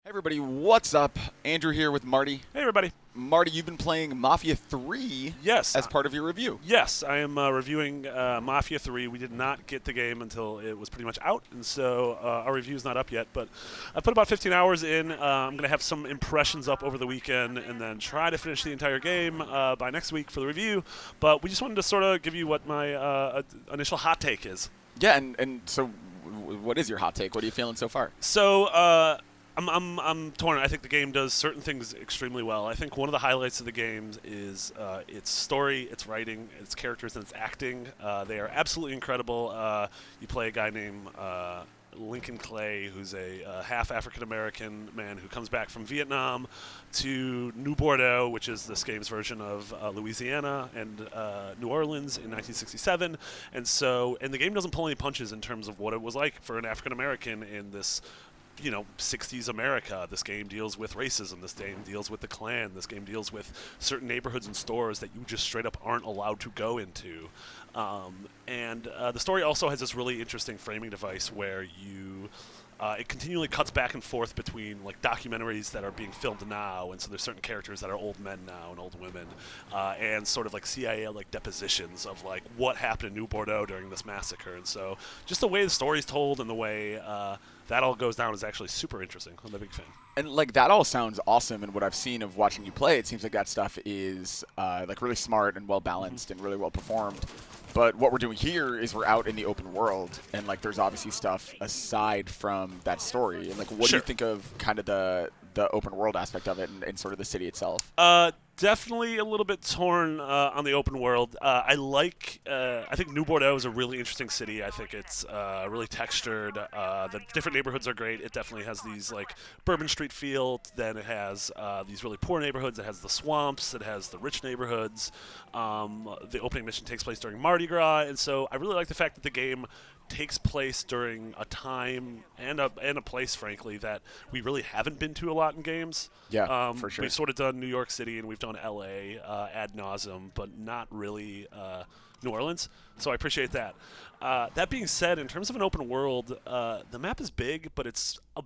Hey everybody, what's up? Andrew here with Marty. Hey, everybody. Marty, you've been playing Mafia 3 Yes. as part of your review. Yes, I am reviewing Mafia 3. We did not get the game until it was pretty much out, and so our review is not up yet. But I put about 15 hours in. I'm going to have some impressions up over the weekend and then try to finish the entire game by next week for the review. But we just wanted to sort of give you what my initial hot take is. Yeah, and so what is your hot take? What are you feeling so far? So, I'm torn. I think the game does certain things extremely well. I think one of the highlights of the game is its story, its writing, its characters, and its acting. They are absolutely incredible. You play a guy named Lincoln Clay, who's a half African American man who comes back from Vietnam to New Bordeaux, which is this game's version of Louisiana and New Orleans in 1967. And the game doesn't pull any punches in terms of what it was like for an African American in this 60s America. This game deals with racism. This game deals with the Klan. This game deals with certain neighborhoods and stores that you just straight up aren't allowed to go into. And the story also has this really interesting framing device where it continually cuts back and forth between like documentaries that are being filmed now, and so there's certain characters that are old men now and old women, and sort of like CIA like depositions of like what happened in New Bordeaux during this massacre. And so just the way the story's told and the way that all goes down is actually super interesting. I'm a big fan. And like that all sounds awesome, and what I've seen of watching you play, it seems like that stuff is like really smart and well balanced and really well performed. But what we're doing here is we're out in the open world, and like there's obviously stuff aside from that story. And like, what do you think of kind of the open world aspect of it and sort of the city itself? Definitely a little bit torn on the open world. I think New Bordeaux is a really interesting city. I think it's really textured. The different neighborhoods are great. It definitely has these like Bourbon Street feel. Then it has these really poor neighborhoods. It has the swamps. It has the rich neighborhoods. The opening mission takes place during Mardi Gras, and so I really like the fact that the game takes place during a time and a place, frankly, that we really haven't been to a lot in games. Yeah, for sure. We've sort of done New York City and we've done LA ad nauseum, but not really New Orleans. So I appreciate that. That being said, in terms of an open world, the map is big, but it's a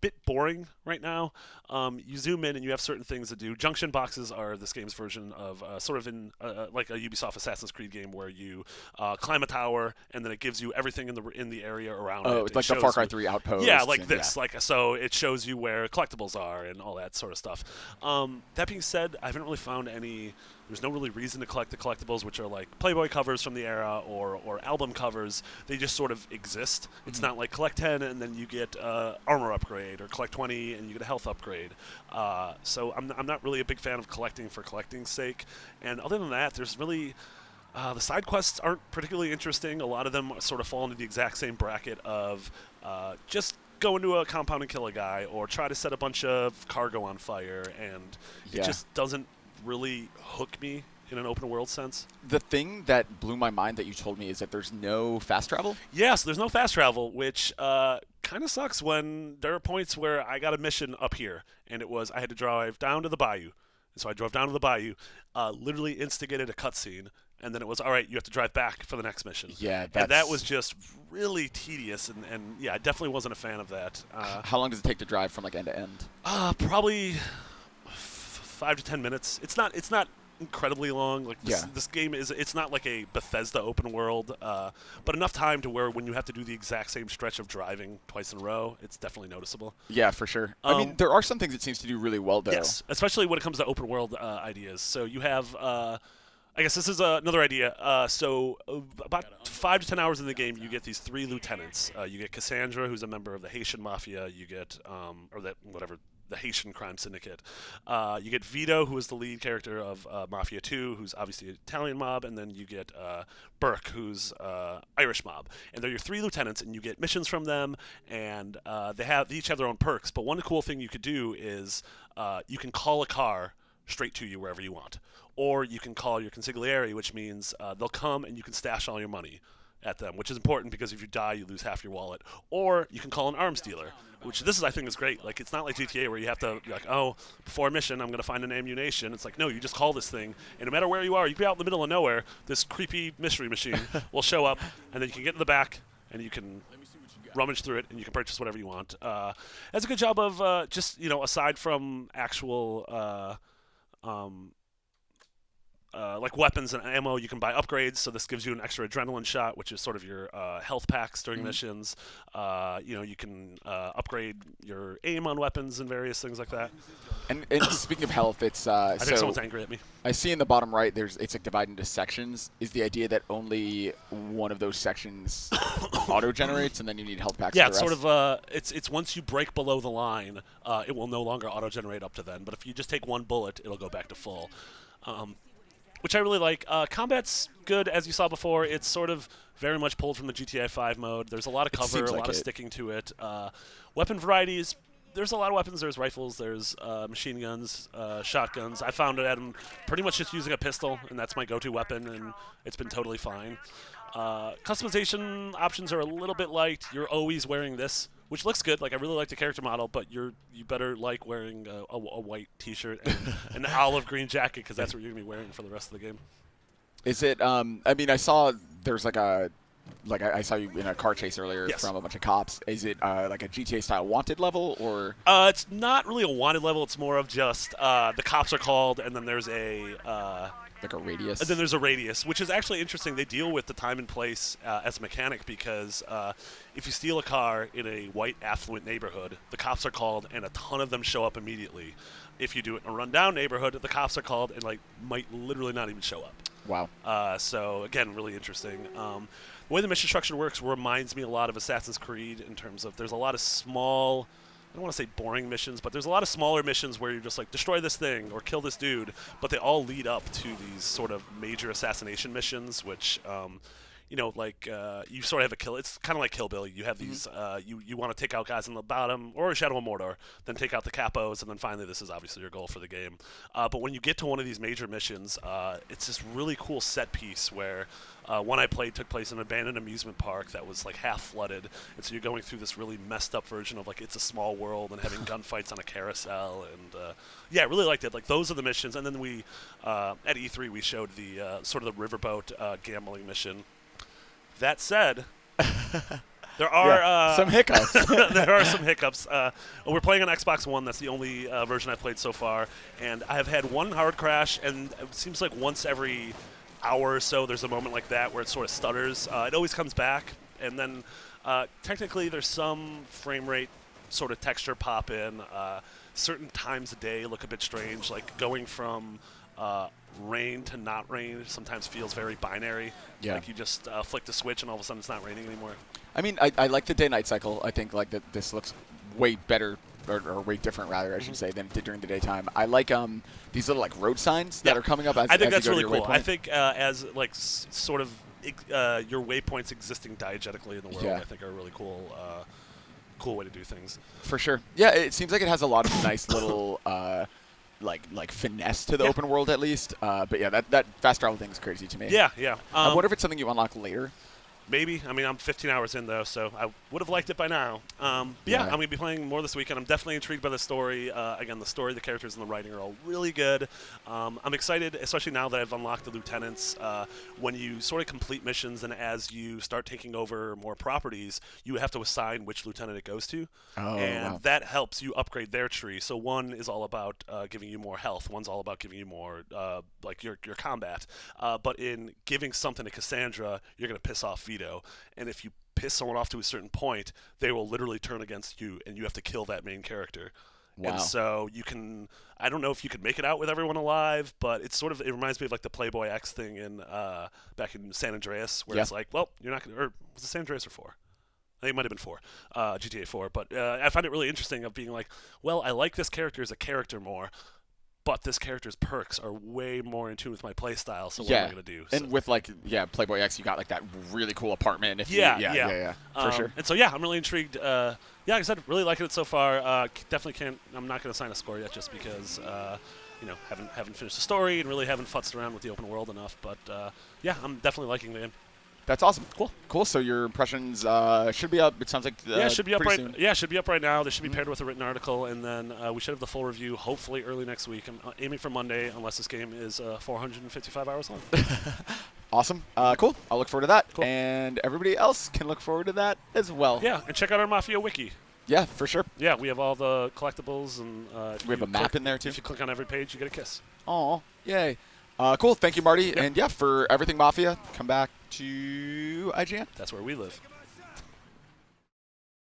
bit boring right now. You zoom in and you have certain things to do. Junction boxes are this game's version of sort of in like a Ubisoft Assassin's Creed game where you climb a tower and then it gives you everything in the area around it. Oh, it's like the Far Cry 3 outpost. Yeah, like this. Yeah. So it shows you where collectibles are and all that sort of stuff. That being said, I haven't really found any. There's no really reason to collect the collectibles, which are like Playboy covers from the era or album covers. They just sort of exist. It's not like collect 10 and then you get armor upgrade, or collect 20 and you get a health upgrade. So I'm not really a big fan of collecting for collecting's sake. And other than that, there's really the side quests aren't particularly interesting. A lot of them sort of fall into the exact same bracket of just go into a compound and kill a guy, or try to set a bunch of cargo on fire, and it just doesn't really hook me in an open world sense. The thing that blew my mind that you told me is that there's no fast travel? Yes, there's no fast travel, which kind of sucks when there are points where I got a mission up here, and it was I had to drive down to the bayou. And so I drove down to the bayou, literally instigated a cutscene, and then it was, all right, you have to drive back for the next mission. Yeah, and that was just really tedious, and yeah, I definitely wasn't a fan of that. How long does it take to drive from like end to end? Probably 5 to 10 minutes. It's not incredibly long. Like this game it's not like a Bethesda open world, but enough time to where when you have to do the exact same stretch of driving twice in a row, it's definitely noticeable. Yeah, for sure. I mean, there are some things it seems to do really well, though. Yes, especially when it comes to open world ideas. So you have. I guess this is another idea. About 5 to 10 hours in the game, you get these 3 lieutenants. You get Cassandra, who's a member of the Haitian Mafia. You get, the Haitian crime syndicate. You get Vito, who is the lead character of Mafia 2, who's obviously an Italian mob. And then you get Burke, who's Irish mob. And they're your 3 lieutenants, and you get missions from them. And they each have their own perks. But one cool thing you could do is you can call a car straight to you wherever you want. Or you can call your consigliere, which means they'll come and you can stash all your money at them, which is important because if you die, you lose half your wallet. Or you can call an arms dealer, which I think is great. Like, it's not like GTA where you have to be like, oh, before a mission, I'm going to find an ammunition. It's like, no, you just call this thing, and no matter where you are, you can be out in the middle of nowhere, this creepy mystery machine will show up, and then you can get in the back, and you can rummage through it, and you can purchase whatever you want. Has a good job of just aside from actual like weapons and ammo, you can buy upgrades. So this gives you an extra adrenaline shot, which is sort of your health packs during missions. You can upgrade your aim on weapons and various things like that. And speaking of health, it's I think someone's angry at me. I see in the bottom right, it's like divided into sections. Is the idea that only one of those sections auto-generates, and then you need health packs? Yeah, for the it's rest? sort of it's once you break below the line, it will no longer auto-generate up to then. But if you just take one bullet, it'll go back to full. Which I really like. Combat's good, as you saw before. It's sort of very much pulled from the GTA 5 mode. There's a lot of cover, a lot of sticking to it. Weapon varieties, there's a lot of weapons. There's rifles, there's machine guns, shotguns. I found that I'm pretty much just using a pistol, and that's my go-to weapon, and it's been totally fine. Customization options are a little bit light. You're always wearing this, which looks good. Like, I really like the character model, but you better like wearing a white T-shirt and an olive green jacket, because that's what you're gonna be wearing for the rest of the game. Is it? I mean, I saw there's I saw you in a car chase earlier from a bunch of cops. Is it like a GTA style wanted level, or? It's not really a wanted level. It's more of just the cops are called, and then there's a like a radius. And then there's a radius, which is actually interesting. They deal with the time and place as a mechanic, because if you steal a car in a white affluent neighborhood, the cops are called, and a ton of them show up immediately. If you do it in a rundown neighborhood, the cops are called and might literally not even show up. Wow. So again, really interesting. The way the mission structure works reminds me a lot of Assassin's Creed in terms of there's a lot of small, I don't want to say boring missions, but there's a lot of smaller missions where you're just like, destroy this thing or kill this dude, but they all lead up to these sort of major assassination missions, which you sort of have a kill. It's kind of like Kill Bill. You have these. You want to take out guys on the bottom, or Shadow of Mordor, then take out the capos, and then finally, this is obviously your goal for the game. But when you get to one of these major missions, it's this really cool set piece where one I played took place in an abandoned amusement park that was like half flooded, and so you're going through this really messed up version of like It's a Small World and having gunfights on a carousel, and I really liked it. Like, those are the missions, and then we at E3 we showed the sort of the riverboat gambling mission. That said, there are some hiccups. there are some hiccups. We're playing on Xbox One. That's the only version I've played so far. And I have had one hard crash, and it seems like once every hour or so there's a moment like that where it sort of stutters. It always comes back. And then technically there's some frame rate sort of texture pop in. Certain times a day look a bit strange, like going from rain to not rain sometimes feels very binary. Yeah. Like you just flick the switch and all of a sudden it's not raining anymore. I mean, I like the day-night cycle. I think like that this looks way better, or way different rather, I should say, than it did during the daytime. I like these little like road signs that are coming up as I think as that's you go really to your cool. waypoint. I think as like sort of your waypoints existing diegetically in the world, I think are a really cool way to do things. For sure. Yeah, it seems like it has a lot of nice little like finesse to the open world at least. But yeah, that fast travel thing is crazy to me. Yeah. I wonder if it's something you unlock later. Maybe. I mean, I'm 15 hours in, though, so I would have liked it by now. But yeah, I'm going to be playing more this weekend. I'm definitely intrigued by the story. Again, the story, the characters, and the writing are all really good. I'm excited, especially now that I've unlocked the lieutenants. When you sort of complete missions and as you start taking over more properties, you have to assign which lieutenant it goes to. And that helps you upgrade their tree. So one is all about giving you more health. One's all about giving you more, like your combat. But in giving something to Cassandra, you're going to piss off Vito. And if you piss someone off to a certain point, they will literally turn against you, and you have to kill that main character. Wow. And so you can, I don't know if you could make it out with everyone alive, but it's sort of, it reminds me of like the Playboy X thing in back in San Andreas, where it's like, well, you're not going to, or was it San Andreas or 4? I think it might have been 4, GTA 4. But I find it really interesting of being like, well, I like this character as a character more, but this character's perks are way more in tune with my playstyle, so what am I going to do? And with, like, Playboy X, you got, like, that really cool apartment. For sure. And so, I'm really intrigued. Like I said, really liking it so far. Definitely can't, I'm not going to assign a score yet just because, haven't finished the story and really haven't futzed around with the open world enough. But, I'm definitely liking the game. That's awesome. Cool. So your impressions should be up. It sounds like it should be up soon. Yeah, should be up right now. They should be paired with a written article, and then we should have the full review hopefully early next week. I'm aiming for Monday, unless this game is 455 hours long. Awesome. Cool. I'll look forward to that. Cool. And everybody else can look forward to that as well. Yeah, and check out our Mafia wiki. Yeah, for sure. Yeah, we have all the collectibles, and We have a map in there, too. If you click on every page, you get a kiss. Aw, yay. Cool. Thank you, Marty. Yep. And yeah, for everything Mafia, come back to IGN. That's where we live.